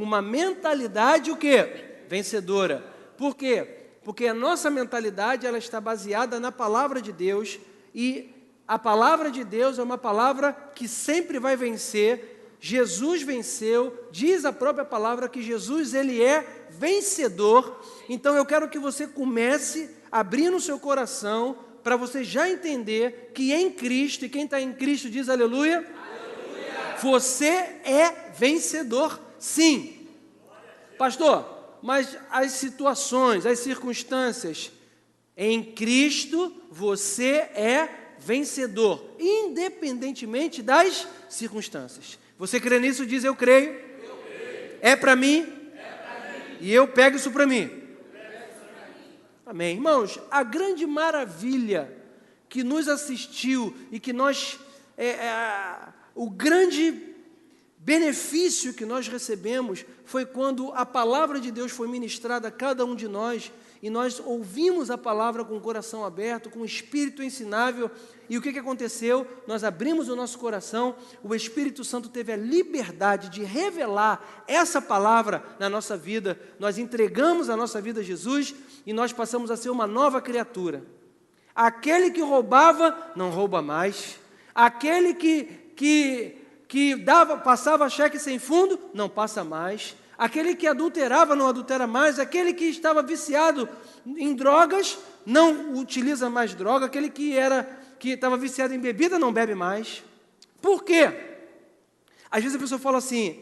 uma mentalidade o quê? Vencedora. Por quê? Porque a nossa mentalidade ela está baseada na palavra de Deus, e a palavra de Deus é uma palavra que sempre vai vencer. Jesus venceu, diz a própria palavra que Jesus ele é vencedor. Então eu quero que você comece abrindo o seu coração para você já entender que em Cristo, e quem está em Cristo diz aleluia, aleluia, você é vencedor, sim. Pastor, mas as situações, as circunstâncias, em Cristo você é vencedor, independentemente das circunstâncias. Você crê nisso? Diz eu creio. Eu creio. É para mim? É para mim. E eu pego isso para mim. Amém. Irmãos, a grande maravilha que nos assistiu e que nós, o grande benefício que nós recebemos foi quando a palavra de Deus foi ministrada a cada um de nós e nós ouvimos a palavra com o coração aberto, com o espírito ensinável. E o que aconteceu? Nós abrimos o nosso coração, o Espírito Santo teve a liberdade de revelar essa palavra na nossa vida, nós entregamos a nossa vida a Jesus e nós passamos a ser uma nova criatura. Aquele que roubava, não rouba mais. Aquele que passava cheque sem fundo, não passa mais. Aquele que adulterava, não adultera mais. Aquele que estava viciado em drogas, não utiliza mais droga. Aquele que estava viciado em bebida, não bebe mais. Por quê? Às vezes a pessoa fala assim,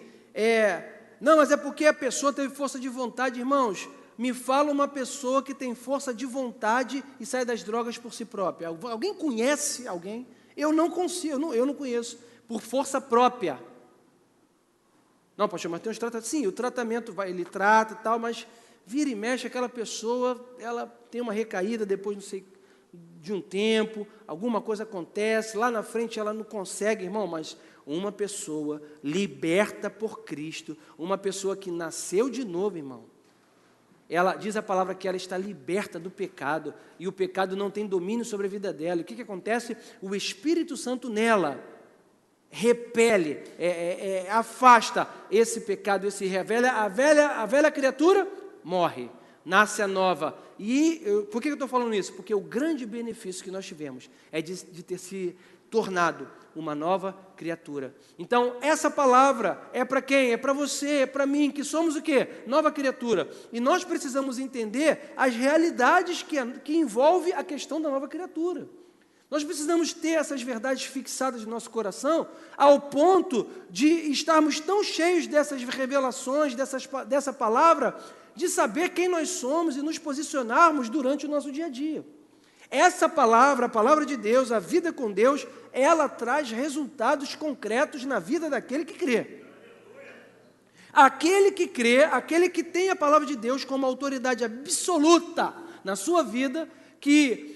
não, mas é porque a pessoa teve força de vontade. Irmãos, me fala uma pessoa que tem força de vontade e sai das drogas por si própria. Alguém conhece alguém? Eu não consigo, eu não conheço. Por força própria. Não, pastor, mas tem uns tratamentos. Sim, o tratamento ele trata e tal, mas vira e mexe, aquela pessoa, ela tem uma recaída depois, não sei, de um tempo, alguma coisa acontece, lá na frente ela não consegue, irmão, mas uma pessoa liberta por Cristo, uma pessoa que nasceu de novo, irmão, ela diz a palavra que ela está liberta do pecado, e o pecado não tem domínio sobre a vida dela. E o que acontece? O Espírito Santo nela repele, afasta esse pecado, esse revela, a velha criatura morre, nasce a nova. E por que eu estou falando isso? Porque o grande benefício que nós tivemos é de ter se tornado uma nova criatura. Então, essa palavra é para quem? É para você, é para mim, que somos o quê? Nova criatura. E nós precisamos entender as realidades que envolve a questão da nova criatura. Nós precisamos ter essas verdades fixadas no nosso coração, ao ponto de estarmos tão cheios dessas revelações, dessa palavra, de saber quem nós somos e nos posicionarmos durante o nosso dia a dia. Essa palavra, a palavra de Deus, a vida com Deus, ela traz resultados concretos na vida daquele que crê. Aquele que crê, aquele que tem a palavra de Deus como autoridade absoluta na sua vida, que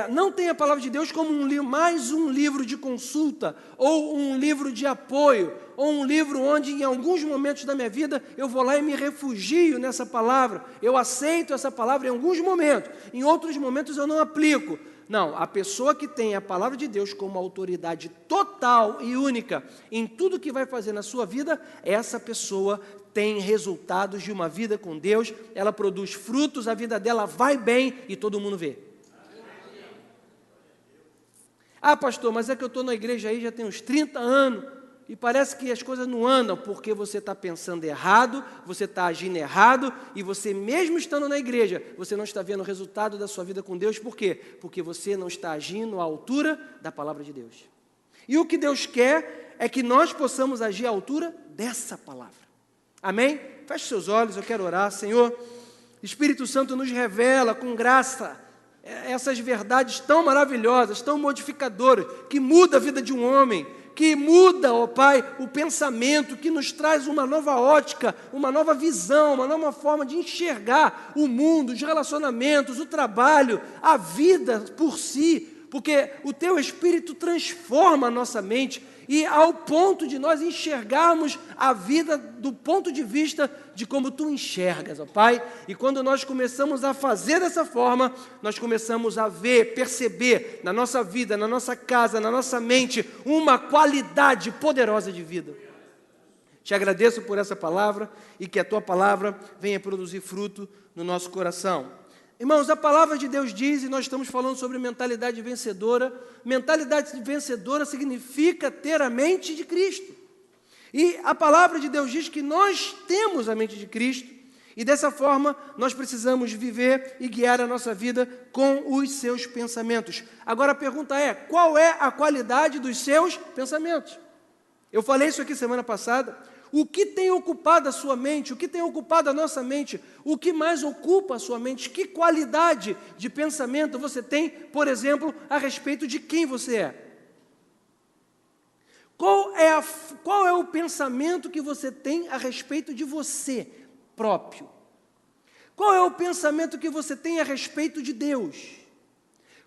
não tem a palavra de Deus como mais um livro de consulta, ou um livro de apoio, ou um livro onde em alguns momentos da minha vida eu vou lá e me refugio nessa palavra, eu aceito essa palavra em alguns momentos, em outros momentos eu não aplico. Não, a pessoa que tem a palavra de Deus como autoridade total e única em tudo que vai fazer na sua vida, essa pessoa tem resultados de uma vida com Deus, ela produz frutos, a vida dela vai bem e todo mundo vê. Ah, pastor, mas é que eu estou na igreja aí já tem uns 30 anos e parece que as coisas não andam porque você está pensando errado, você está agindo errado e você mesmo estando na igreja, você não está vendo o resultado da sua vida com Deus. Por quê? Porque você não está agindo à altura da palavra de Deus. E o que Deus quer é que nós possamos agir à altura dessa palavra. Amém? Feche seus olhos, eu quero orar. Senhor, Espírito Santo nos revela com graça essas verdades tão maravilhosas, tão modificadoras, que muda a vida de um homem, que muda, ó Pai, o pensamento, que nos traz uma nova ótica, uma nova visão, uma nova forma de enxergar o mundo, os relacionamentos, o trabalho, a vida por si, porque o Teu Espírito transforma a nossa mente e ao ponto de nós enxergarmos a vida do ponto de vista de como Tu enxergas, ó Pai. E quando nós começamos a fazer dessa forma, nós começamos a ver, perceber na nossa vida, na nossa casa, na nossa mente, uma qualidade poderosa de vida. Te agradeço por essa palavra e que a tua palavra venha produzir fruto no nosso coração. Irmãos, a palavra de Deus diz, e nós estamos falando sobre mentalidade vencedora. Mentalidade vencedora significa ter a mente de Cristo. E a palavra de Deus diz que nós temos a mente de Cristo, e dessa forma nós precisamos viver e guiar a nossa vida com os seus pensamentos. Agora a pergunta é, qual é a qualidade dos seus pensamentos? Eu falei isso aqui semana passada. O que tem ocupado a sua mente? O que tem ocupado a nossa mente? O que mais ocupa a sua mente? Que qualidade de pensamento você tem, por exemplo, a respeito de quem você é? Qual é o pensamento que você tem a respeito de você próprio? Qual é o pensamento que você tem a respeito de Deus?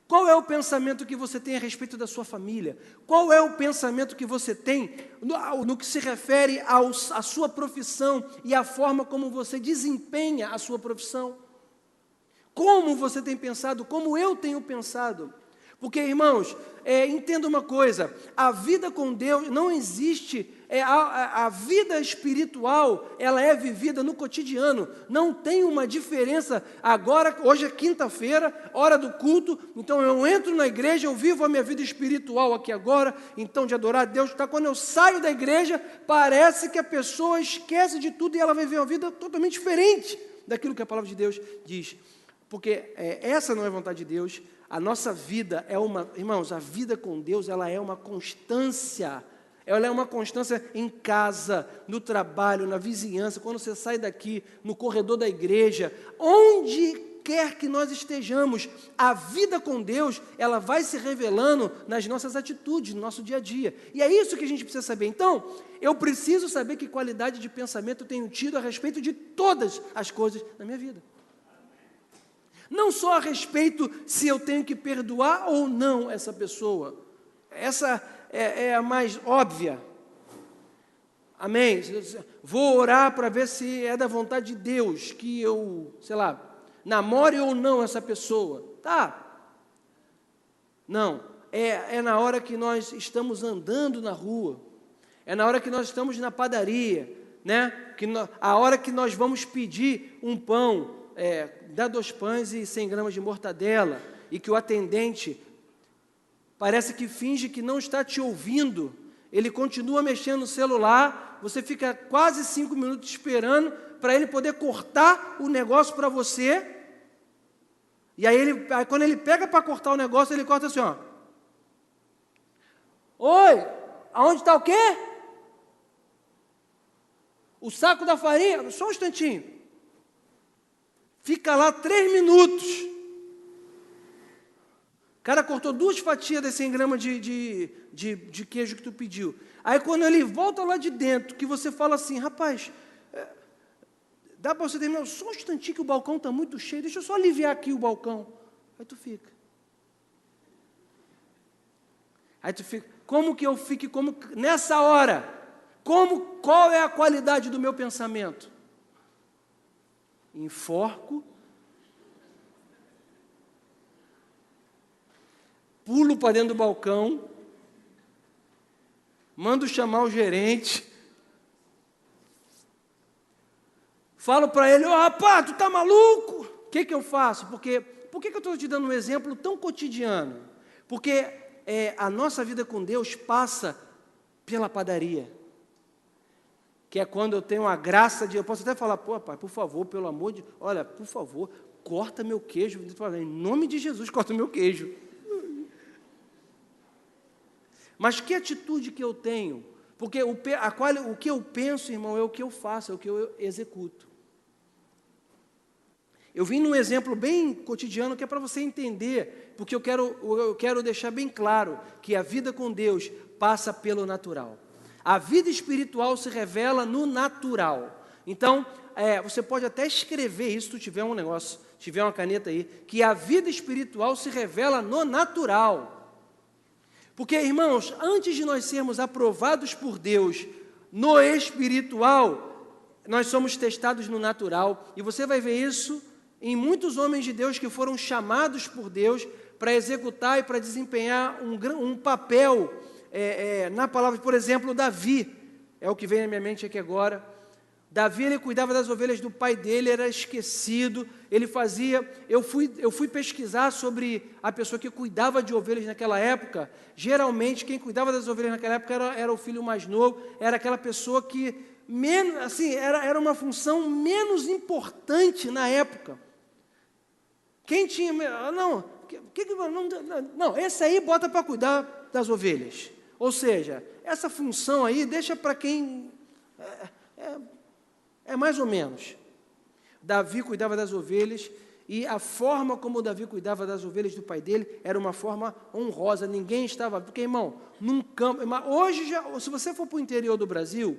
Qual é o pensamento que você tem a respeito da sua família? Qual é o pensamento que você tem no que se refere à sua profissão e à forma como você desempenha a sua profissão? Como você tem pensado? Como eu tenho pensado? Porque, irmãos, entenda uma coisa, a vida com Deus não existe, a vida espiritual, ela é vivida no cotidiano, não tem uma diferença. Agora, hoje é quinta-feira, hora do culto, então eu entro na igreja, eu vivo a minha vida espiritual aqui agora, então de adorar a Deus, tá? Quando eu saio da igreja, parece que a pessoa esquece de tudo e ela vai viver uma vida totalmente diferente daquilo que a palavra de Deus diz. Porque essa não é a vontade de Deus. A nossa vida irmãos, a vida com Deus, ela é uma constância. Ela é uma constância em casa, no trabalho, na vizinhança, quando você sai daqui, no corredor da igreja, onde quer que nós estejamos, a vida com Deus, ela vai se revelando nas nossas atitudes, no nosso dia a dia. E é isso que a gente precisa saber. Então, eu preciso saber que qualidade de pensamento eu tenho tido a respeito de todas as coisas da minha vida. Não só a respeito se eu tenho que perdoar ou não essa pessoa. Essa é a mais óbvia. Amém? Vou orar para ver se é da vontade de Deus que eu, namore ou não essa pessoa. Tá. Não. É na hora que nós estamos andando na rua. É na hora que nós estamos na padaria, né? A hora que nós vamos pedir um pão, dá 2 pães e 100 gramas de mortadela, e que o atendente parece que finge que não está te ouvindo, ele continua mexendo no celular, você fica quase 5 minutos esperando para ele poder cortar o negócio para você, e aí quando ele pega para cortar o negócio, ele corta assim, ó. Oi, aonde está o quê? O saco da farinha? Só um instantinho. Fica lá 3 minutos. O cara cortou 2 fatias de 100 gramas de queijo que tu pediu. Aí quando ele volta lá de dentro, que você fala assim, rapaz, dá para você terminar só um instantinho que o balcão está muito cheio, deixa eu só aliviar aqui o balcão. Aí tu fica. Como que eu fique, nessa hora, qual é a qualidade do meu pensamento? Enforco, pulo para dentro do balcão, mando chamar o gerente, falo para ele, rapaz, tu tá maluco? O que eu faço? Por que eu estou te dando um exemplo tão cotidiano? Porque a nossa vida com Deus passa pela padaria. Que é quando eu tenho a graça de... Eu posso até falar, pai, por favor, pelo amor de... Olha, por favor, corta meu queijo. Em nome de Jesus, corta meu queijo. Mas que atitude que eu tenho? Porque o que eu penso, irmão, é o que eu faço, é o que eu executo. Eu vim num exemplo bem cotidiano que é para você entender, porque eu quero deixar bem claro que a vida com Deus passa pelo natural. A vida espiritual se revela no natural. Então, você pode até escrever isso, se tu tiver um negócio, tiver uma caneta aí, que a vida espiritual se revela no natural. Porque, irmãos, antes de nós sermos aprovados por Deus no espiritual, nós somos testados no natural. E você vai ver isso em muitos homens de Deus que foram chamados por Deus para executar e para desempenhar um papel na palavra. Por exemplo, Davi. é o que vem na minha mente aqui agora. Davi, ele cuidava das ovelhas do pai dele, era esquecido, ele fazia... Eu fui pesquisar sobre a pessoa que cuidava de ovelhas naquela época. Geralmente, quem cuidava das ovelhas naquela época era o filho mais novo, era aquela pessoa que, menos, assim, era uma função menos importante na época. Quem tinha... Não, esse aí bota para cuidar das ovelhas. Ou seja, essa função aí deixa para quem... É mais ou menos. Davi cuidava das ovelhas e a forma como Davi cuidava das ovelhas do pai dele era uma forma honrosa. Ninguém estava... Porque, irmão, num campo... Hoje, se você for para o interior do Brasil,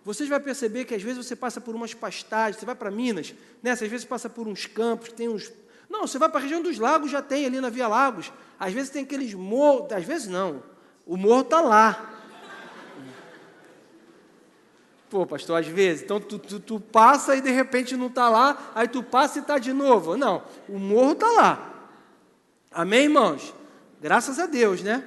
vocês vão perceber que às vezes você passa por umas pastagens, você vai para Minas, né? Às vezes passa por uns campos, tem uns... Não, você vai para a região dos lagos, já tem ali na Via Lagos. Às vezes tem aqueles morros... Às vezes não. O morro está lá. Pô, pastor, às vezes, então tu passa e de repente não está lá, aí tu passa e está de novo. Não, o morro está lá. Amém, irmãos? Graças a Deus, né?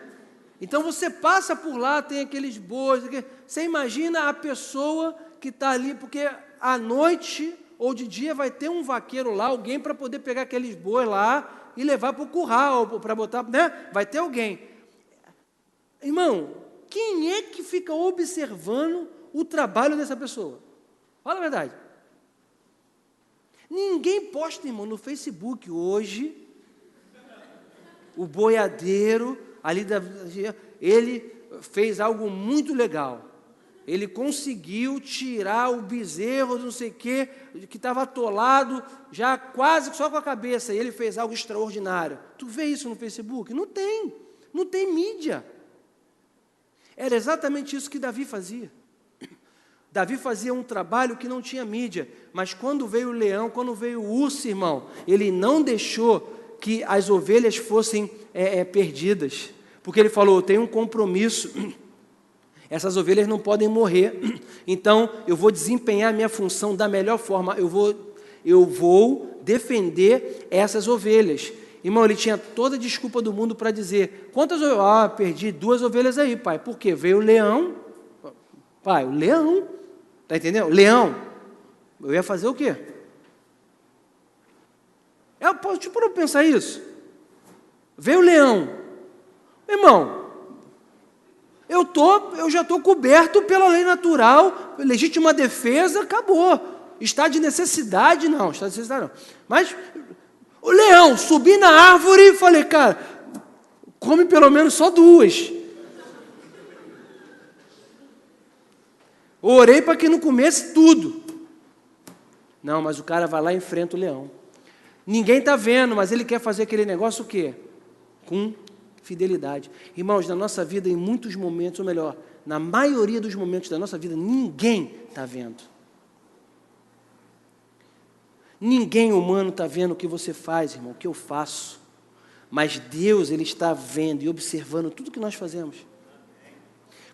Então você passa por lá, tem aqueles bois, você imagina a pessoa que está ali, porque à noite ou de dia vai ter um vaqueiro lá, alguém para poder pegar aqueles bois lá e levar para o curral, para botar, né? Vai ter alguém. Irmão, quem é que fica observando o trabalho dessa pessoa? Fala a verdade. Ninguém posta, irmão, no Facebook hoje, o boiadeiro, ali ele fez algo muito legal. Ele conseguiu tirar o bezerro, não sei o quê, que estava atolado, já quase só com a cabeça, e ele fez algo extraordinário. Tu vê isso no Facebook? Não tem mídia. Era exatamente isso que Davi fazia. Davi fazia um trabalho que não tinha mídia, mas quando veio o leão, quando veio o urso, irmão, ele não deixou que as ovelhas fossem perdidas, porque ele falou, eu tenho um compromisso, essas ovelhas não podem morrer, então eu vou desempenhar a minha função da melhor forma, eu vou defender essas ovelhas. Irmão, ele tinha toda a desculpa do mundo para dizer, quantas ovelhas? Perdi 2 ovelhas aí, pai, por quê? Veio o leão, pai, o leão, está entendendo? Leão, eu ia fazer o quê? Deixa eu pensar isso. Veio o leão. Irmão, eu já estou coberto pela lei natural, legítima defesa, acabou. Estado de necessidade, não. Mas o leão, subi na árvore e falei, cara, come pelo menos só 2. Orei para que não comesse tudo. Não, mas o cara vai lá e enfrenta o leão. Ninguém está vendo, mas ele quer fazer aquele negócio o quê? Com fidelidade. Irmãos, na nossa vida, em muitos momentos, ou melhor, na maioria dos momentos da nossa vida, ninguém está vendo. Ninguém humano está vendo o que você faz, irmão, o que eu faço. Mas Deus, Ele está vendo e observando tudo que nós fazemos.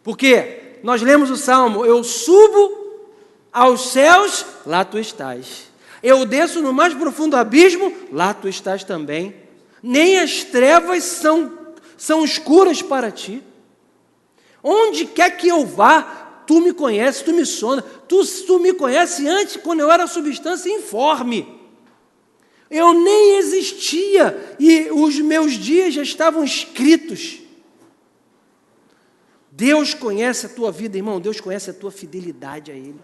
Por quê? Nós lemos o Salmo, eu subo aos céus, lá tu estás. Eu desço no mais profundo abismo, lá tu estás também. Nem as trevas são escuras para ti. Onde quer que eu vá, tu me conheces, tu me sondas. Tu me conheces antes, quando eu era substância informe. Eu nem existia e os meus dias já estavam escritos. Deus conhece a tua vida, irmão. Deus conhece a tua fidelidade a Ele.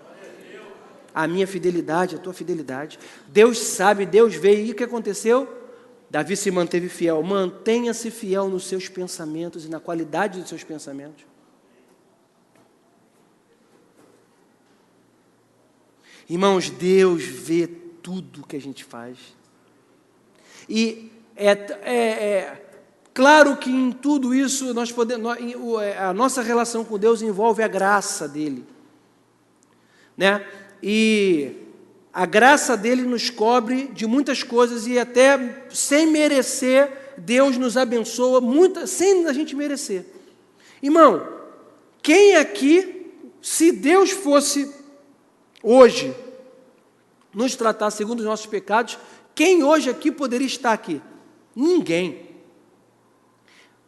A minha fidelidade, a tua fidelidade. Deus sabe, Deus veio. E o que aconteceu? Davi se manteve fiel. Mantenha-se fiel nos seus pensamentos e na qualidade dos seus pensamentos. Irmãos, Deus vê tudo que a gente faz. E claro que em tudo isso a nossa relação com Deus envolve a graça dEle, né? E a graça dEle nos cobre de muitas coisas e até sem merecer, Deus nos abençoa, sem a gente merecer. Irmão, quem aqui, se Deus fosse hoje nos tratar segundo os nossos pecados, quem hoje aqui poderia estar aqui? Ninguém.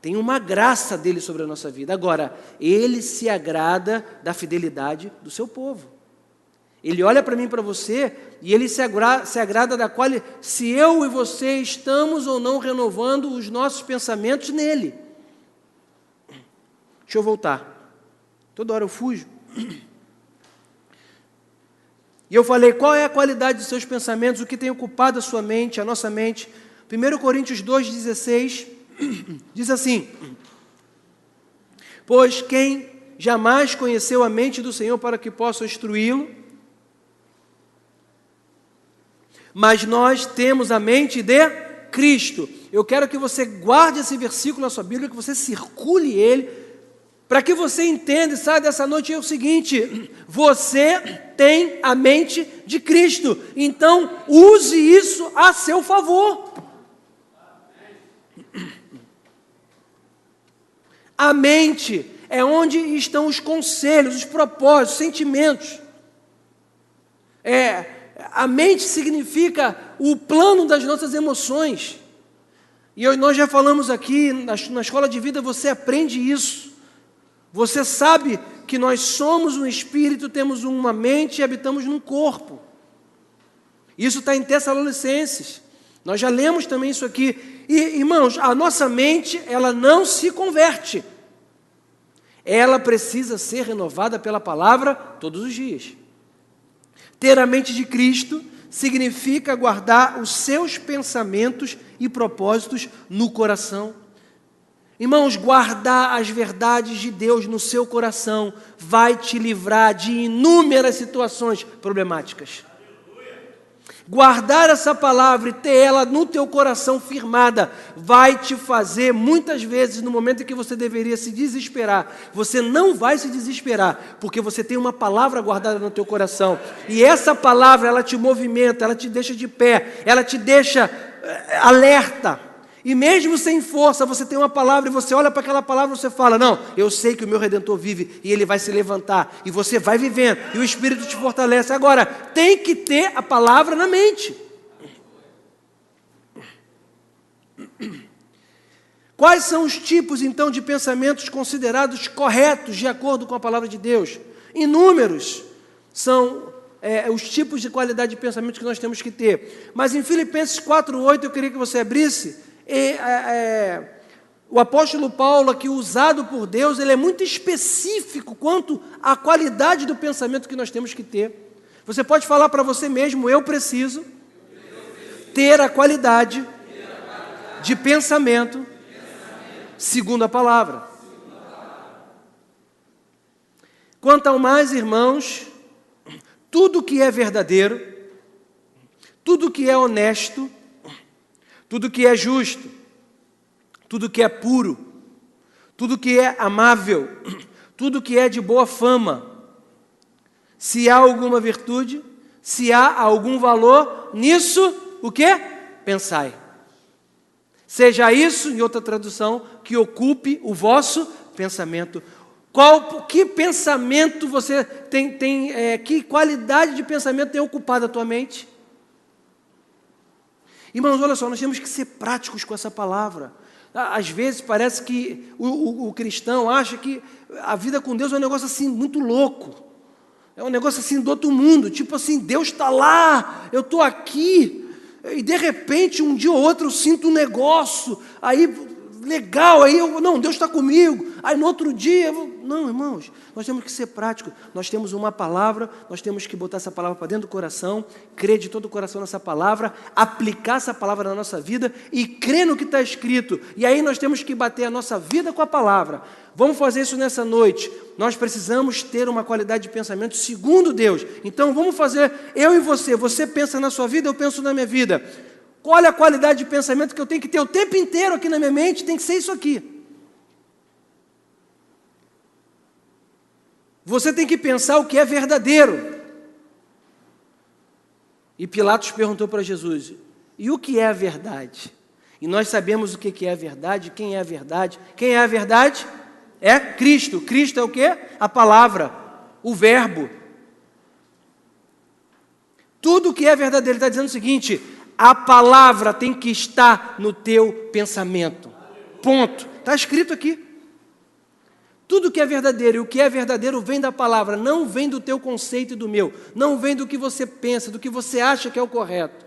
Tem uma graça dele sobre a nossa vida. Agora, ele se agrada da fidelidade do seu povo. Ele olha para mim e para você e ele se agrada da qual, se eu e você estamos ou não renovando os nossos pensamentos nele. Deixa eu voltar. Toda hora eu fujo. E eu falei, qual é a qualidade dos seus pensamentos, o que tem ocupado a sua mente, a nossa mente? 1 Coríntios 2,16 diz assim: pois quem jamais conheceu a mente do Senhor para que possa instruí-lo, mas nós temos a mente de Cristo. Eu quero que você guarde esse versículo na sua Bíblia, que você circule ele, para que você entenda e saia dessa noite é o seguinte: você tem a mente de Cristo, então use isso a seu favor. A mente é onde estão os conselhos, os propósitos, os sentimentos. A mente significa o plano das nossas emoções. E nós já falamos aqui, na escola de vida você aprende isso. Você sabe que nós somos um espírito, temos uma mente e habitamos num corpo. Isso está em Tessalonicenses. Nós já lemos também isso aqui. E, irmãos, a nossa mente, ela não se converte. Ela precisa ser renovada pela palavra todos os dias. Ter a mente de Cristo significa guardar os seus pensamentos e propósitos no coração. Irmãos, guardar as verdades de Deus no seu coração vai te livrar de inúmeras situações problemáticas. Guardar essa palavra e ter ela no teu coração firmada vai te fazer, muitas vezes, no momento em que você deveria se desesperar, você não vai se desesperar, porque você tem uma palavra guardada no teu coração. E essa palavra, ela te movimenta, ela te deixa de pé, ela te deixa alerta. E mesmo sem força, você tem uma palavra e você olha para aquela palavra e você fala, não, eu sei que o meu Redentor vive e ele vai se levantar. E você vai vivendo e o Espírito te fortalece. Agora, tem que ter a palavra na mente. Quais são os tipos, então, de pensamentos considerados corretos de acordo com a palavra de Deus? Inúmeros são os tipos de qualidade de pensamento que nós temos que ter. Mas em Filipenses 4,8, eu queria que você abrisse. O apóstolo Paulo, aqui usado por Deus, ele é muito específico quanto à qualidade do pensamento que nós temos que ter. Você pode falar para você mesmo, eu preciso ter a qualidade de pensamento segundo a palavra. Quanto ao mais, irmãos, tudo que é verdadeiro, tudo que é honesto, tudo que é justo, tudo que é puro, tudo que é amável, tudo que é de boa fama, se há alguma virtude, se há algum valor, nisso, o quê? Pensai. Seja isso, em outra tradução, que ocupe o vosso pensamento. Que pensamento você tem que qualidade de pensamento tem ocupado a tua mente? Irmãos, olha só, nós temos que ser práticos com essa palavra. Às vezes parece que o cristão acha que a vida com Deus é um negócio assim muito louco. É um negócio assim do outro mundo, tipo assim, Deus está lá, eu estou aqui, e de repente um dia ou outro eu sinto um negócio, aí legal, aí não, Deus está comigo, aí no outro dia, não, irmãos, nós temos que ser práticos, nós temos uma palavra, nós temos que botar essa palavra para dentro do coração, crer de todo o coração nessa palavra, aplicar essa palavra na nossa vida e crer no que está escrito, e aí nós temos que bater a nossa vida com a palavra. Vamos fazer isso nessa noite. Nós precisamos ter uma qualidade de pensamento segundo Deus. Então vamos fazer, eu e você pensa na sua vida, eu penso na minha vida. Qual é a qualidade de pensamento que eu tenho que ter o tempo inteiro aqui na minha mente? Tem que ser isso aqui. Você tem que pensar o que é verdadeiro. E Pilatos perguntou para Jesus, e o que é a verdade? E nós sabemos o que é a verdade, quem é a verdade. Quem é a verdade? É Cristo. Cristo é o quê? A palavra, o verbo. Tudo que é verdadeiro, ele está dizendo o seguinte, a palavra tem que estar no teu pensamento. Ponto. Está escrito aqui. Tudo que é verdadeiro e o que é verdadeiro vem da palavra, não vem do teu conceito e do meu, não vem do que você pensa, do que você acha que é o correto.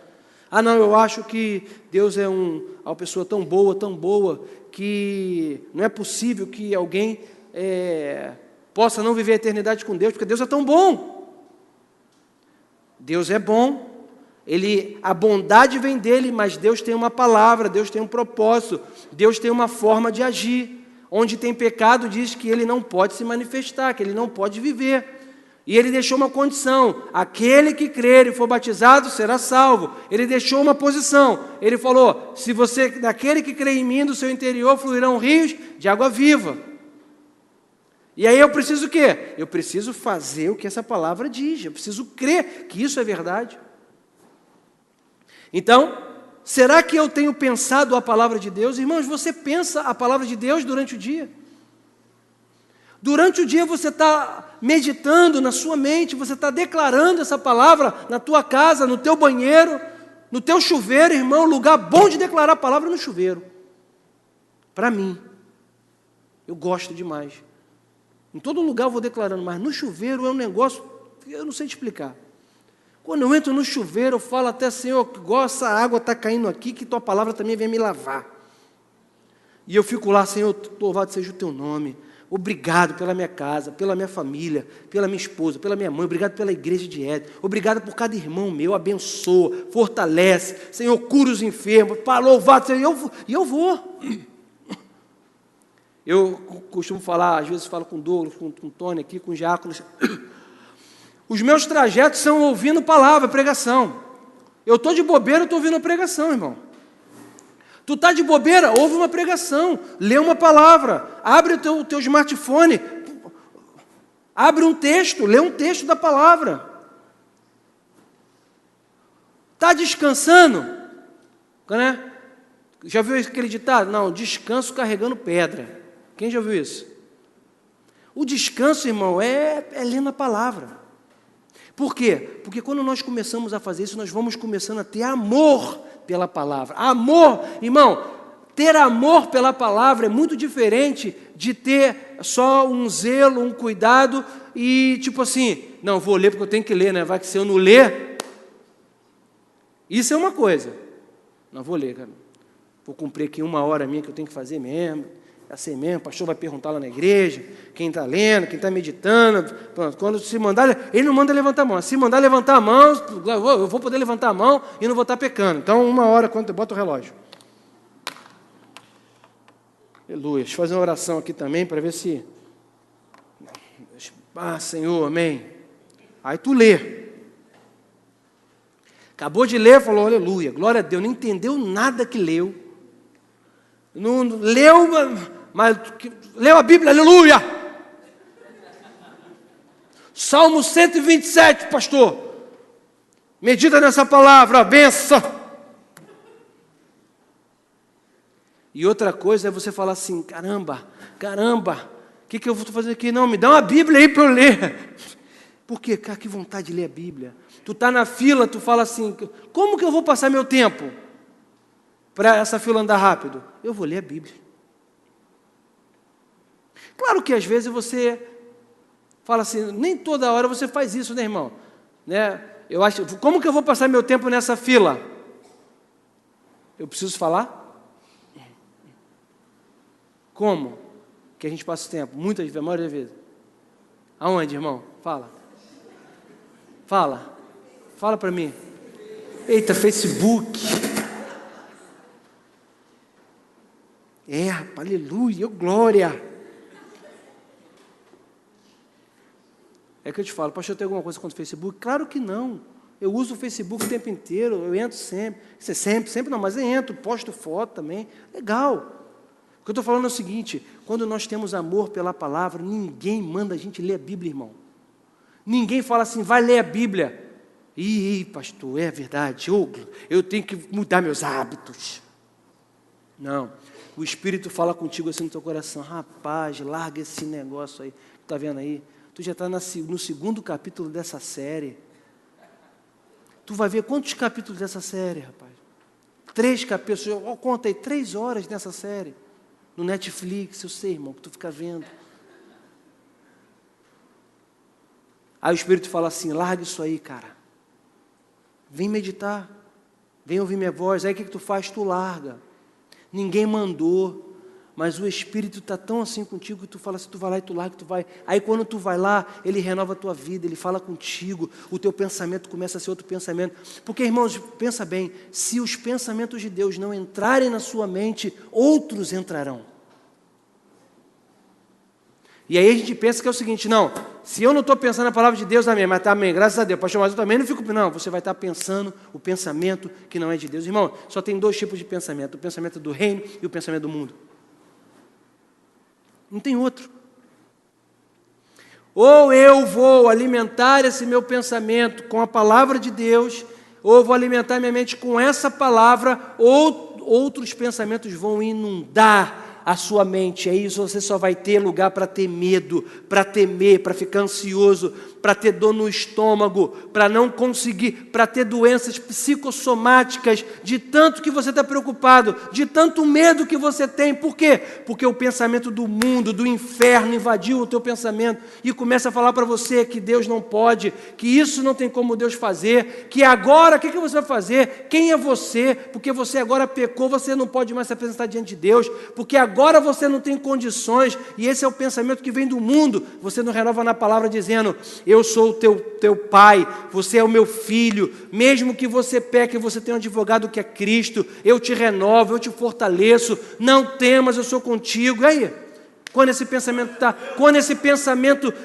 Ah, não, eu acho que Deus é uma pessoa tão boa, que não é possível que alguém possa não viver a eternidade com Deus, porque Deus é tão bom. Deus é bom, a bondade vem dele, mas Deus tem uma palavra, Deus tem um propósito, Deus tem uma forma de agir. Onde tem pecado, diz que ele não pode se manifestar, que ele não pode viver. E ele deixou uma condição: aquele que crer e for batizado será salvo. Ele deixou uma posição. Ele falou: se você, daquele que crê em mim, do seu interior fluirão rios de água viva. E aí eu preciso o quê? Eu preciso fazer o que essa palavra diz. Eu preciso crer que isso é verdade. Então, será que eu tenho pensado a palavra de Deus? Irmãos, você pensa a palavra de Deus durante o dia? Durante o dia você está meditando na sua mente, você está declarando essa palavra na tua casa, no teu banheiro, no teu chuveiro, irmão. Lugar bom de declarar a palavra no chuveiro. Para mim. Eu gosto demais. Em todo lugar eu vou declarando, mas no chuveiro é um negócio que eu não sei te explicar. Quando eu entro no chuveiro, eu falo até: Senhor, que igual essa água está caindo aqui, que tua palavra também venha me lavar. E eu fico lá: Senhor, louvado seja o teu nome. Obrigado pela minha casa, pela minha família, pela minha esposa, pela minha mãe. Obrigado pela igreja de Éden. Obrigado por cada irmão meu. Abençoa, fortalece. Senhor, cura os enfermos. Louvado seja. E eu vou. Eu costumo falar, às vezes falo com o Douglas, com o Tony aqui, com o Jáculo. Os meus trajetos são ouvindo palavra, pregação. Eu estou de bobeira, eu estou ouvindo a pregação, irmão. Tu está de bobeira, ouve uma pregação, lê uma palavra, abre o teu smartphone, abre um texto, lê um texto da palavra. Está descansando? Né? Já viu aquele ditado? Não, descanso carregando pedra. Quem já viu isso? O descanso, irmão, é lendo a palavra. Por quê? Porque quando nós começamos a fazer isso, nós vamos começando a ter amor pela palavra. Amor, irmão, ter amor pela palavra é muito diferente de ter só um zelo, um cuidado e tipo assim, não, vou ler porque eu tenho que ler, né? Vai que se eu não ler, isso é uma coisa. Não vou ler, cara. Vou cumprir aqui 1 hora minha que eu tenho que fazer mesmo. É assim mesmo, o pastor vai perguntar lá na igreja, quem está lendo, quem está meditando. Pronto, quando se mandar, ele não manda levantar a mão. Se mandar levantar a mão, eu vou poder levantar a mão e não vou estar pecando. Então, 1 hora, quando bota o relógio. Aleluia. Deixa eu fazer uma oração aqui também para ver se... Ah, Senhor, amém. Aí tu lê. Acabou de ler, falou, aleluia, glória a Deus. Não entendeu nada que leu. Não leu, mas leu a Bíblia, aleluia. Salmo 127, pastor. Medita nessa palavra, benção. E outra coisa é você falar assim, caramba, o que eu vou fazer aqui? Não, me dá uma Bíblia aí para eu ler. Por quê? Cara, que vontade de ler a Bíblia. Tu está na fila, tu fala assim, como que eu vou passar meu tempo para essa fila andar rápido? Eu vou ler a Bíblia. Claro que às vezes você fala assim, nem toda hora você faz isso, né, irmão? Né? Eu acho, como que eu vou passar meu tempo nessa fila? Eu preciso falar? Como que a gente passa o tempo? Muitas vezes, a maioria das vezes. Aonde, irmão? Fala. Fala para mim. Eita, Facebook. Rapaz, aleluia, glória. É que eu te falo, pastor, tem alguma coisa contra o Facebook? Claro que não. Eu uso o Facebook o tempo inteiro, eu entro sempre. Sempre não, mas eu entro, posto foto também. Legal. O que eu estou falando é o seguinte, quando nós temos amor pela palavra, ninguém manda a gente ler a Bíblia, irmão. Ninguém fala assim, vai ler a Bíblia. Ih, pastor, é verdade, eu tenho que mudar meus hábitos. Não, o Espírito fala contigo assim no teu coração, rapaz, larga esse negócio aí, está vendo aí? Tu já está no 2º capítulo dessa série. Tu vai ver quantos capítulos dessa série, rapaz? 3 capítulos, conta aí, 3 horas nessa série. no Netflix, eu sei, irmão, que tu fica vendo. Aí o Espírito fala assim, larga isso aí, cara. Vem meditar, vem ouvir minha voz. Aí o que tu faz? Tu larga. Ninguém mandou. Mas o Espírito está tão assim contigo que tu fala assim, tu vai lá e tu larga, tu vai. Aí quando tu vai lá, Ele renova a tua vida, Ele fala contigo, o teu pensamento começa a ser outro pensamento. Porque, irmãos, pensa bem, se os pensamentos de Deus não entrarem na sua mente, outros entrarão. E aí a gente pensa que é o seguinte, não, se eu não estou pensando na palavra de Deus, amém, mas tá, amém, graças a Deus, pastor, mas eu também não fico, não, você vai estar pensando o pensamento que não é de Deus. Irmão, só tem dois tipos de pensamento, o pensamento do reino e o pensamento do mundo. Não tem outro. Ou eu vou alimentar esse meu pensamento com a palavra de Deus, ou eu vou alimentar minha mente com essa palavra, ou outros pensamentos vão inundar a sua mente. É isso, você só vai ter lugar para ter medo, para temer, para ficar ansioso, para ter dor no estômago, para não conseguir, para ter doenças psicossomáticas, de tanto que você está preocupado, de tanto medo que você tem. Por quê? Porque o pensamento do mundo, do inferno invadiu o teu pensamento e começa a falar para você que Deus não pode, que isso não tem como Deus fazer, que agora, o que você vai fazer? Quem é você? Porque você agora pecou, você não pode mais se apresentar diante de Deus, porque agora você não tem condições, e esse é o pensamento que vem do mundo. Você não renova na palavra dizendo, eu sou o teu pai, você é o meu filho, mesmo que você peque, você tem um advogado que é Cristo, eu te renovo, eu te fortaleço, não temas, eu sou contigo. E aí, quando esse pensamento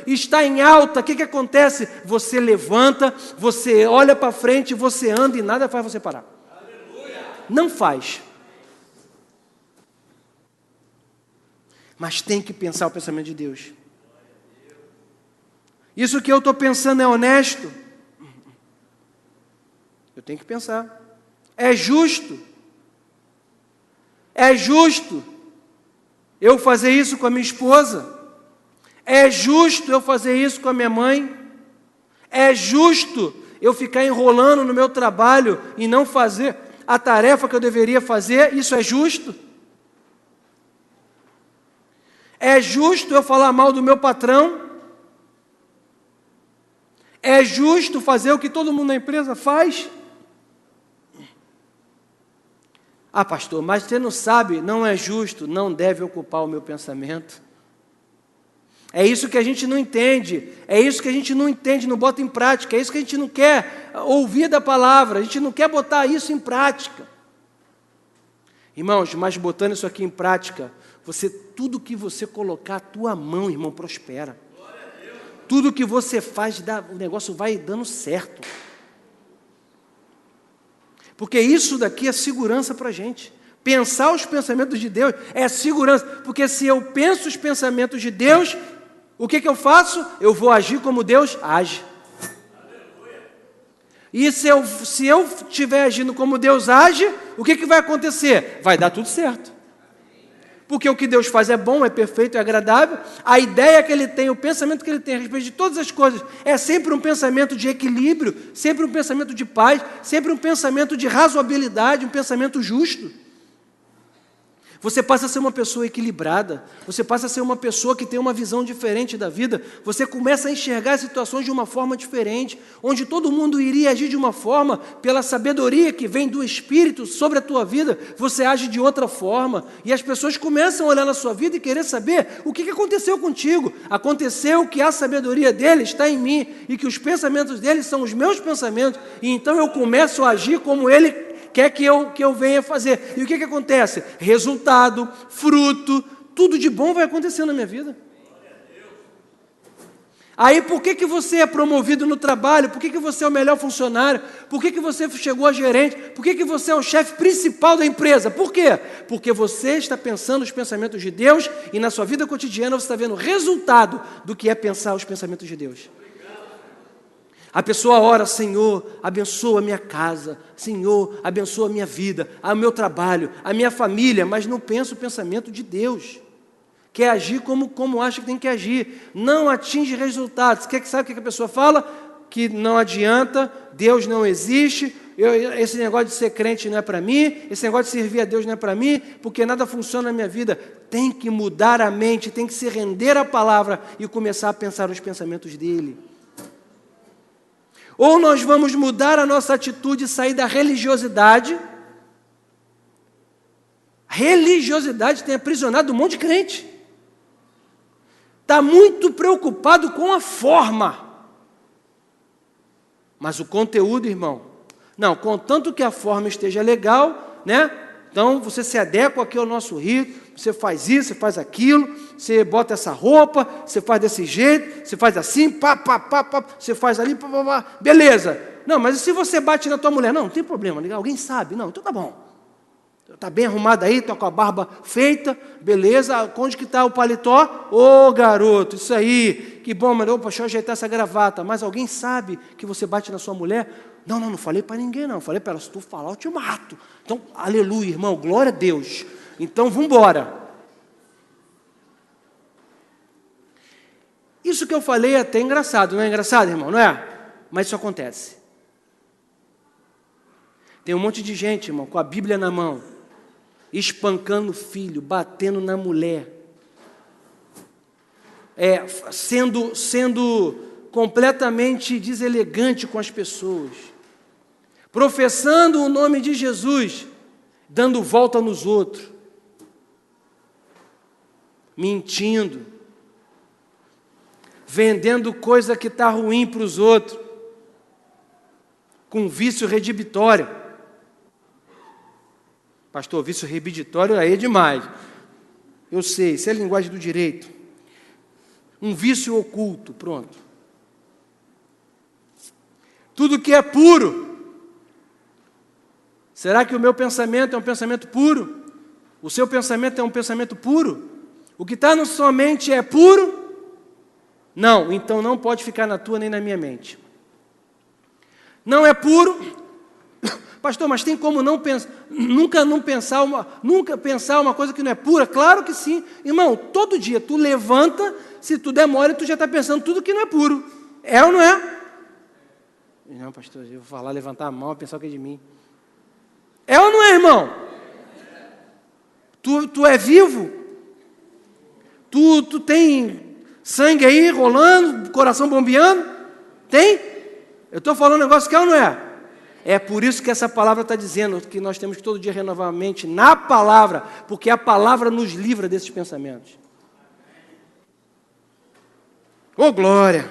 está em alta, o que acontece? Você levanta, você olha para frente, você anda e nada faz você parar. Não faz. Mas tem que pensar o pensamento de Deus. Isso que eu estou pensando é honesto? Eu tenho que pensar. É justo? É justo eu fazer isso com a minha esposa? É justo eu fazer isso com a minha mãe? É justo eu ficar enrolando no meu trabalho e não fazer a tarefa que eu deveria fazer? Isso é justo? É justo eu falar mal do meu patrão? É justo fazer o que todo mundo na empresa faz? Ah, pastor, mas você não sabe, não é justo, não deve ocupar o meu pensamento. É isso que a gente não entende, não bota em prática, é isso que a gente não quer ouvir da palavra, a gente não quer botar isso em prática. Irmãos, mas botando isso aqui em prática, tudo que você colocar a tua mão, irmão, prospera. Tudo que você faz, o negócio vai dando certo. Porque isso daqui é segurança para a gente. Pensar os pensamentos de Deus é segurança. Porque se eu penso os pensamentos de Deus, o que eu faço? Eu vou agir como Deus age. E se eu estiver agindo como Deus age, o que vai acontecer? Vai dar tudo certo. Porque o que Deus faz é bom, é perfeito, é agradável. A ideia que Ele tem, o pensamento que Ele tem a respeito de todas as coisas, é sempre um pensamento de equilíbrio, sempre um pensamento de paz, sempre um pensamento de razoabilidade, um pensamento justo. Você passa a ser uma pessoa equilibrada, você passa a ser uma pessoa que tem uma visão diferente da vida, você começa a enxergar as situações de uma forma diferente, onde todo mundo iria agir de uma forma, pela sabedoria que vem do Espírito sobre a tua vida, você age de outra forma, e as pessoas começam a olhar na sua vida e querer saber o que aconteceu contigo. Aconteceu que a sabedoria dele está em mim, e que os pensamentos dele são os meus pensamentos, e então eu começo a agir como ele quer que eu venha fazer. E o que acontece? Resultado, fruto, tudo de bom vai acontecer na minha vida. Aí por que você é promovido no trabalho? Por que você é o melhor funcionário? Por que você chegou a gerente? Por que você é o chefe principal da empresa? Por quê? Porque você está pensando os pensamentos de Deus e na sua vida cotidiana você está vendo o resultado do que é pensar os pensamentos de Deus. A pessoa ora, Senhor, abençoa a minha casa, Senhor, abençoa a minha vida, o meu trabalho, a minha família, mas não pensa o pensamento de Deus. Quer agir como acha que tem que agir, não atinge resultados. Sabe o que a pessoa fala? Que não adianta, Deus não existe, esse negócio de ser crente não é para mim, esse negócio de servir a Deus não é para mim, porque nada funciona na minha vida. Tem que mudar a mente, tem que se render à palavra e começar a pensar os pensamentos dele. Ou nós vamos mudar a nossa atitude e sair da religiosidade. Religiosidade tem aprisionado um monte de crente. Está muito preocupado com a forma. Mas o conteúdo, irmão, não, contanto que a forma esteja legal, né? Então você se adequa aqui ao nosso rito, você faz isso, você faz aquilo, você bota essa roupa, você faz desse jeito, você faz assim, você faz ali, beleza. Não, mas e se você bate na tua mulher? Não tem problema, alguém sabe, não, então tá bom. Está bem arrumado aí, está com a barba feita, beleza, onde que está o paletó? Ô garoto, isso aí, que bom, mas deixa eu ajeitar essa gravata, mas alguém sabe que você bate na sua mulher? Não falei para ninguém não, falei para ela, se tu falar eu te mato. Então, aleluia, irmão, glória a Deus. Então, vamos embora. Isso que eu falei é até engraçado, não é engraçado, irmão, não é? Mas isso acontece. Tem um monte de gente, irmão, com a Bíblia na mão, espancando o filho, batendo na mulher, sendo completamente deselegante com as pessoas, professando o nome de Jesus, dando volta nos outros, mentindo, vendendo coisa que está ruim para os outros, com vício redibitório. Pastor, vício redibitório aí é demais. Eu sei, isso é a linguagem do direito. Um vício oculto, pronto. Tudo que é puro. Será que o meu pensamento é um pensamento puro? O seu pensamento é um pensamento puro? O que está na sua mente é puro? Não, então não pode ficar na tua nem na minha mente. Não é puro? Pastor, mas tem como nunca pensar uma coisa que não é pura? Claro que sim. Irmão, todo dia tu levanta, se tu demora, tu já está pensando tudo que não é puro. É ou não é? Não, pastor, eu vou falar, levantar a mão, pensar que é de mim. É ou não é, irmão? Tu é vivo? Tu tem sangue aí rolando, coração bombeando? Tem? Eu estou falando um negócio que é ou não é? É por isso que essa palavra está dizendo que nós temos que todo dia renovar a mente na palavra, porque a palavra nos livra desses pensamentos. Oh, glória!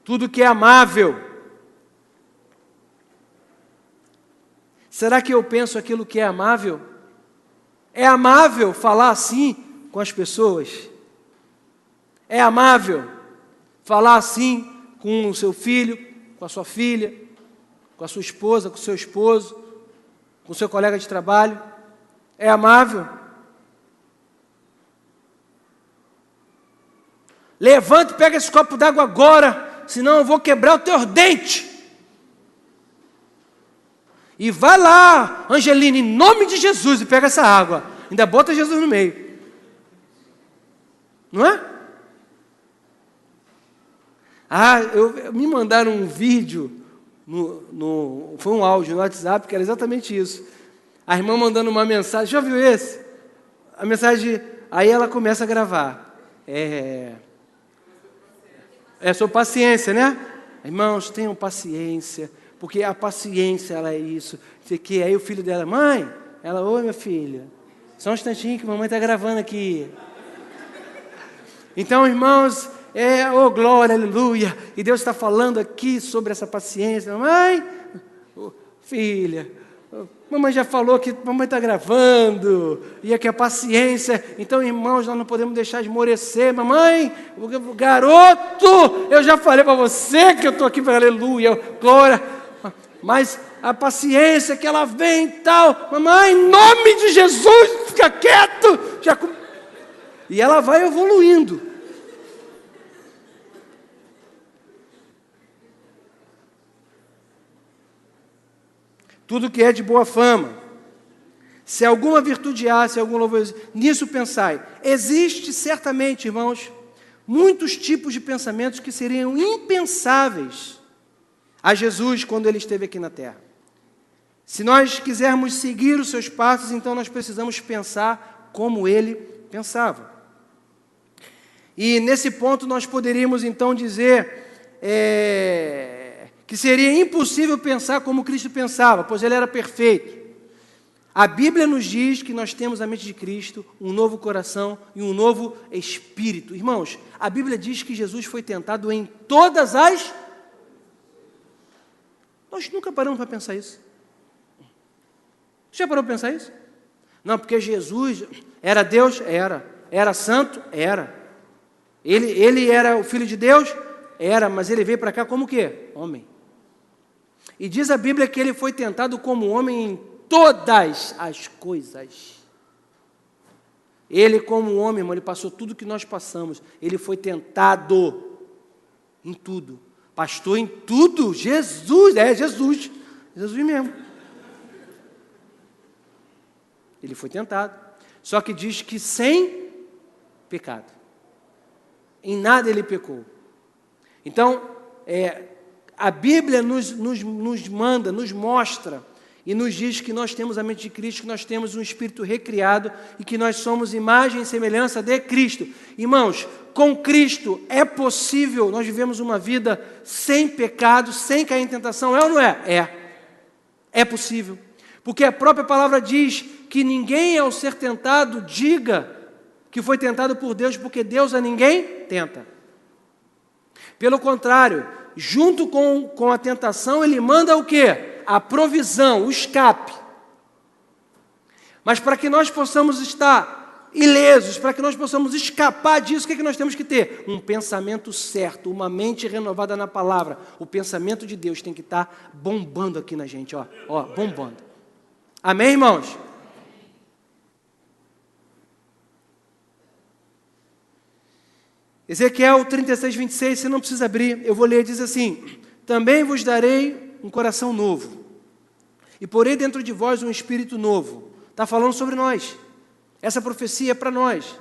Tudo que é amável. Será que eu penso aquilo que é amável? É amável falar assim com as pessoas? É amável falar assim com o seu filho, com a sua filha, com a sua esposa, com o seu esposo, com o seu colega de trabalho? É amável? Levanta e pega esse copo d'água agora, senão eu vou quebrar os teus dentes. E vai lá, Angelina, em nome de Jesus, e pega essa água. Ainda bota Jesus no meio. Não é? Me mandaram um vídeo, foi um áudio no WhatsApp, que era exatamente isso. A irmã mandando uma mensagem, já viu esse? A mensagem, aí ela começa a gravar. Sobre paciência, né? Irmãos, tenham paciência, porque a paciência, ela é isso. Aí o filho dela, mãe, ela, oi minha filha, só um instantinho que a mamãe está gravando aqui. Então, irmãos, glória, aleluia, e Deus está falando aqui sobre essa paciência. Mãe, filha, mamãe já falou que mamãe está gravando, e aqui a paciência. Então, irmãos, nós não podemos deixar de esmorecer. Mamãe, garoto, eu já falei para você que eu estou aqui para aleluia, glória, mas a paciência que ela vem e tal, mamãe, em nome de Jesus, fica quieto. E ela vai evoluindo. Tudo que é de boa fama, se alguma virtude há, se algum louvor, nisso pensai. Existe certamente, irmãos, muitos tipos de pensamentos que seriam impensáveis a Jesus quando ele esteve aqui na terra. Se nós quisermos seguir os seus passos, então nós precisamos pensar como ele pensava. E nesse ponto nós poderíamos então dizer que seria impossível pensar como Cristo pensava, pois ele era perfeito. A Bíblia nos diz que nós temos a mente de Cristo, um novo coração e um novo espírito. Irmãos, a Bíblia diz que Jesus foi tentado em todas as... Nós nunca paramos para pensar isso. Já parou para pensar isso? Não, porque Jesus era Deus? Era. Era santo? Era. Ele era o Filho de Deus? Era, mas ele veio para cá como o quê? Homem. E diz a Bíblia que ele foi tentado como homem em todas as coisas. Ele como homem, irmão, ele passou tudo que nós passamos. Ele foi tentado em tudo. Pastor, em tudo? Jesus, Jesus. Jesus mesmo. Ele foi tentado. Só que diz que sem pecado. Em nada ele pecou. Então, a Bíblia nos manda, nos mostra e nos diz que nós temos a mente de Cristo, que nós temos um espírito recriado e que nós somos imagem e semelhança de Cristo. Irmãos, com Cristo é possível nós vivemos uma vida sem pecado, sem cair em tentação, é ou não é? É possível. Porque a própria palavra diz que ninguém ao ser tentado diga que foi tentado por Deus, porque Deus a ninguém tenta. Pelo contrário, junto com a tentação, ele manda o quê? A provisão, o escape. Mas para que nós possamos estar ilesos, para que nós possamos escapar disso, o que é que nós temos que ter? Um pensamento certo, uma mente renovada na palavra. O pensamento de Deus tem que estar bombando aqui na gente, ó, bombando. Amém, irmãos? Ezequiel 36, 26, você não precisa abrir, eu vou ler, diz assim: também vos darei um coração novo, e porei dentro de vós um espírito novo. Está falando sobre nós, essa profecia é para nós.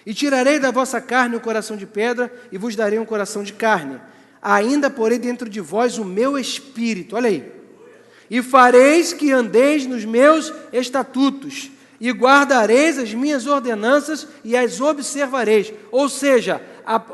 E tirarei da vossa carne o coração de pedra, e vos darei um coração de carne. Ainda porei dentro de vós o meu espírito, olha aí, e fareis que andeis nos meus estatutos, e guardareis as minhas ordenanças e as observareis. Ou seja,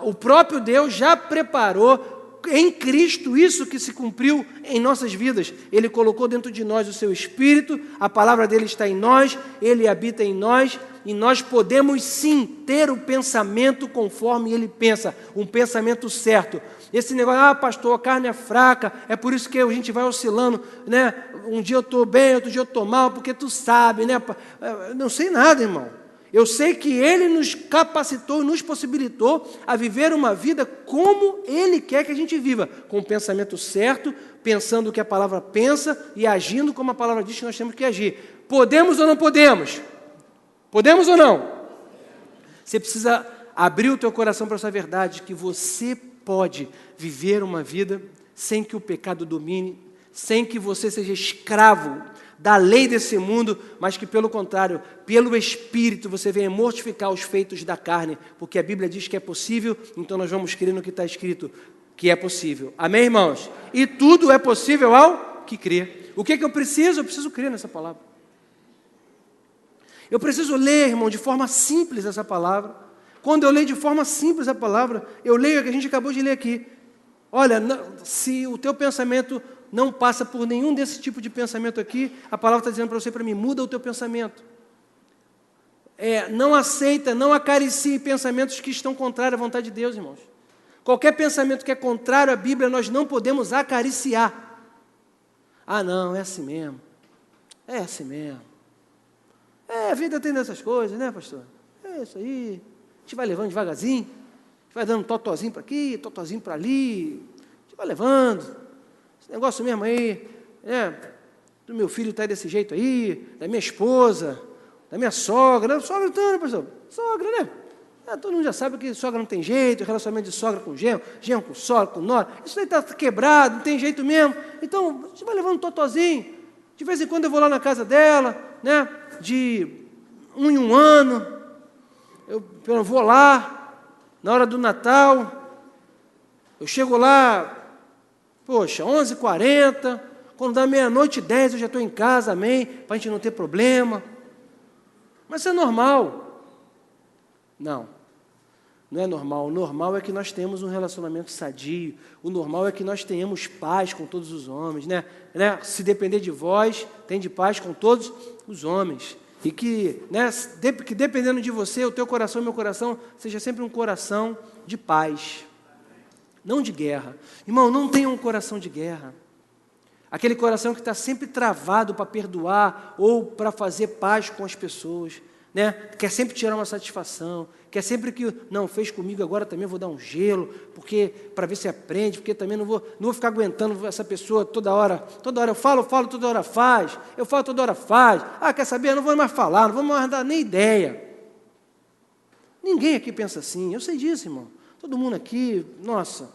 o próprio Deus já preparou em Cristo isso que se cumpriu em nossas vidas. Ele colocou dentro de nós o seu Espírito, a palavra dele está em nós, ele habita em nós, e nós podemos sim ter o pensamento conforme ele pensa, um pensamento certo. Esse negócio, pastor, a carne é fraca, é por isso que a gente vai oscilando, né? Um dia eu estou bem, outro dia eu estou mal, porque tu sabe, né? Eu não sei nada, irmão. Eu sei que ele nos capacitou e nos possibilitou a viver uma vida como ele quer que a gente viva, com o pensamento certo, pensando o que a palavra pensa e agindo como a palavra diz que nós temos que agir. Podemos ou não podemos? Podemos ou não? Você precisa abrir o teu coração para essa verdade, que você pode viver uma vida sem que o pecado domine, sem que você seja escravo da lei desse mundo, mas que, pelo contrário, pelo Espírito, você venha mortificar os feitos da carne, porque a Bíblia diz que é possível, então nós vamos crer no que está escrito, que é possível. Amém, irmãos? E tudo é possível ao que crê. O que é que eu preciso? Eu preciso crer nessa palavra. Eu preciso ler, irmão, de forma simples essa palavra. Quando eu leio de forma simples a palavra, eu leio o que a gente acabou de ler aqui. Olha, se o teu pensamento não passa por nenhum desse tipo de pensamento aqui, a palavra está dizendo para você, para mim, muda o teu pensamento. Não aceita, não acaricie pensamentos que estão contrários à vontade de Deus, irmãos. Qualquer pensamento que é contrário à Bíblia, nós não podemos acariciar. Ah, não, é assim mesmo. É assim mesmo. A vida tem dessas coisas, né, pastor? É isso aí. A gente vai levando devagarzinho, a gente vai dando um totozinho para aqui, totozinho para ali, a gente vai levando. Esse negócio mesmo aí, do meu filho está desse jeito aí, da minha esposa, da minha sogra. Sogra então, pastor? Sogra, né? Todo mundo já sabe que sogra não tem jeito, relacionamento de sogra com genro, genro com sogra, com nora. Isso aí está quebrado, não tem jeito mesmo. Então, a gente vai levando um totozinho. De vez em quando eu vou lá na casa dela, né? De 1 em 1 ano. Eu vou lá, na hora do Natal, eu chego lá, Poxa, 11h40, quando dá 00h10 eu já estou em casa, amém, para a gente não ter problema. Mas isso é normal. Não é normal. O normal é que nós tenhamos um relacionamento sadio. O normal é que nós tenhamos paz com todos os homens, né? Se depender de vós, tem de paz com todos os homens. E que dependendo de você, o teu coração e o meu coração, seja sempre um coração de paz, não de guerra. Irmão, não tenha um coração de guerra. Aquele coração que está sempre travado para perdoar ou para fazer paz com as pessoas, né? Quer sempre tirar uma satisfação, quer sempre que, não, fez comigo, agora também vou dar um gelo, porque para ver se aprende, porque também não vou ficar aguentando essa pessoa toda hora eu falo, toda hora faz, eu falo, toda hora faz, quer saber, eu não vou mais falar, não vou mais dar nem ideia. Ninguém aqui pensa assim, eu sei disso, irmão, todo mundo aqui, nossa,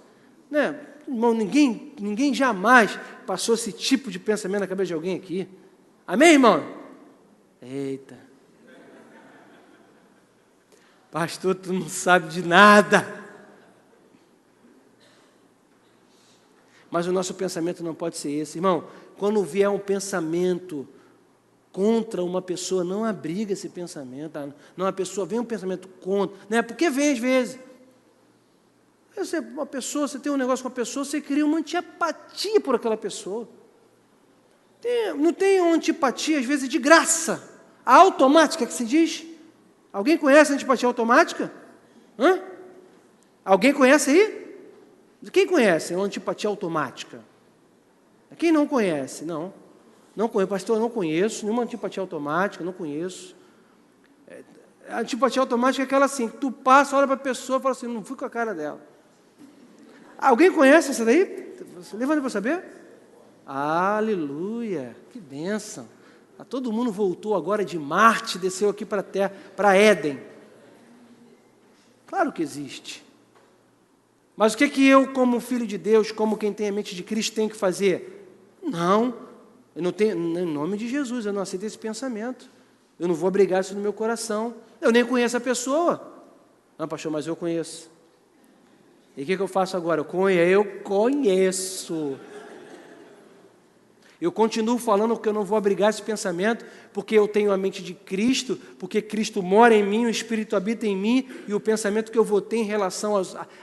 né? Irmão, ninguém jamais passou esse tipo de pensamento na cabeça de alguém aqui, amém, irmão? Eita, pastor, tu não sabe de nada. Mas o nosso pensamento não pode ser esse. Irmão, quando vier um pensamento contra uma pessoa, não abriga esse pensamento. Não, a pessoa vem um pensamento contra, né? Porque vem às vezes. Você tem um negócio com a pessoa, você cria uma antipatia por aquela pessoa. Não tem uma antipatia, às vezes, de graça. A automática que se diz. Alguém conhece a antipatia automática? Alguém conhece aí? Quem conhece a antipatia automática? Quem não conhece? Não conheço, pastor, eu não conheço nenhuma antipatia automática, não conheço. A antipatia automática é aquela assim, que tu passa, olha para a pessoa e fala assim, não fui com a cara dela. Alguém conhece essa daí? Levanta para saber? Aleluia, que bênção. Todo mundo voltou agora de Marte, desceu aqui para a Terra, para Éden. Claro que existe. Mas o que eu, como filho de Deus, como quem tem a mente de Cristo, tenho que fazer? Não, eu não tenho, em nome de Jesus, eu não aceito esse pensamento. Eu não vou abrigar isso no meu coração. Eu nem conheço a pessoa. Não, pastor, mas eu conheço. E o que eu faço agora? Eu conheço. Eu continuo falando que eu não vou abrigar esse pensamento, porque eu tenho a mente de Cristo, porque Cristo mora em mim, o Espírito habita em mim, e o pensamento que eu vou ter em relação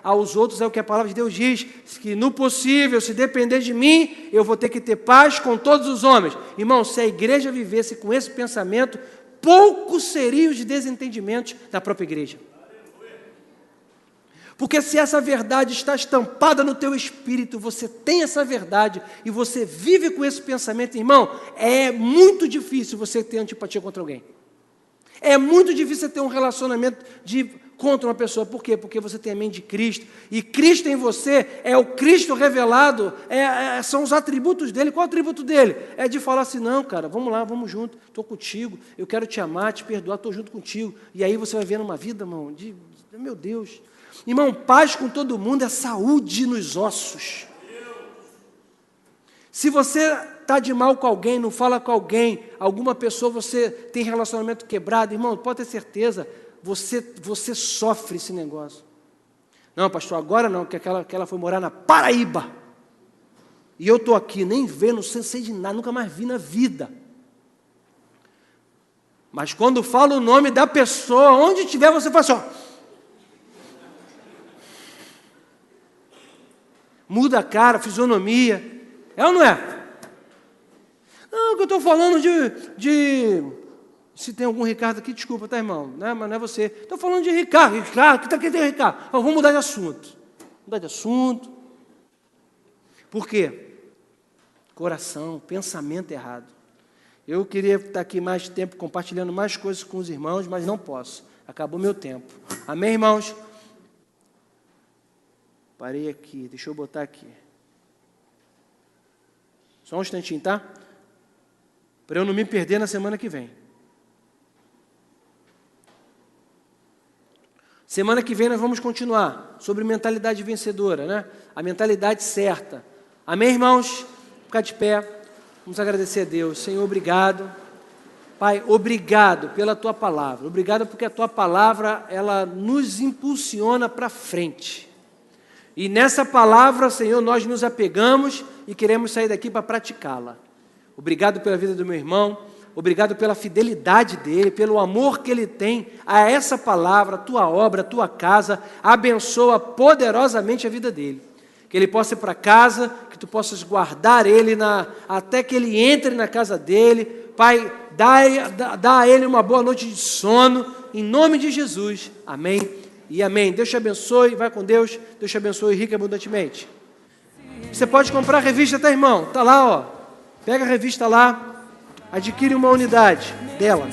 aos outros é o que a palavra de Deus diz, que no possível, se depender de mim, eu vou ter que ter paz com todos os homens. Irmão, se a igreja vivesse com esse pensamento, poucos seriam os desentendimentos da própria igreja. Porque se essa verdade está estampada no teu espírito, você tem essa verdade e você vive com esse pensamento, irmão, é muito difícil você ter antipatia contra alguém. É muito difícil você ter um relacionamento contra uma pessoa. Por quê? Porque você tem a mente de Cristo. E Cristo em você é o Cristo revelado, são os atributos dele. Qual é o atributo dele? É de falar assim, não, cara, vamos lá, vamos junto, estou contigo, eu quero te amar, te perdoar, estou junto contigo. E aí você vai vendo uma vida, irmão, meu Deus. Irmão, paz com todo mundo é saúde nos ossos. Se você está de mal com alguém, não fala com alguém, alguma pessoa, você tem relacionamento quebrado, irmão, pode ter certeza, você sofre esse negócio. Não, pastor, agora não, que ela foi morar na Paraíba. E eu estou aqui, nem vendo, não sei de nada, nunca mais vi na vida. Mas quando fala o nome da pessoa, onde tiver, você fala assim, ó. Muda a cara, a fisionomia. É ou não é? Não, que eu estou falando se tem algum Ricardo aqui, desculpa, tá, irmão? Não, mas não é você. Estou falando de Ricardo, que tem Ricardo? Vamos mudar de assunto. Por quê? Coração, pensamento errado. Eu queria estar aqui mais tempo compartilhando mais coisas com os irmãos, mas não posso. Acabou meu tempo. Amém, irmãos? Parei aqui, deixa eu botar aqui. Só um instantinho, tá? Para eu não me perder na semana que vem. Semana que vem nós vamos continuar sobre mentalidade vencedora, né? A mentalidade certa. Amém, irmãos? Vamos ficar de pé. Vamos agradecer a Deus. Senhor, obrigado. Pai, obrigado pela Tua palavra. Obrigado porque a Tua palavra, ela nos impulsiona para frente. E nessa palavra, Senhor, nós nos apegamos e queremos sair daqui para praticá-la. Obrigado pela vida do meu irmão, obrigado pela fidelidade dele, pelo amor que ele tem a essa palavra, a tua obra, a tua casa. Abençoa poderosamente a vida dele. Que ele possa ir para casa, que tu possas guardar ele até que ele entre na casa dele. Pai, dá a ele uma boa noite de sono, em nome de Jesus. Amém e amém. Deus te abençoe, vai com Deus. Deus te abençoe rica e abundantemente. Você pode comprar a revista, tá, irmão? Tá lá, ó. Pega a revista lá, adquire uma unidade dela.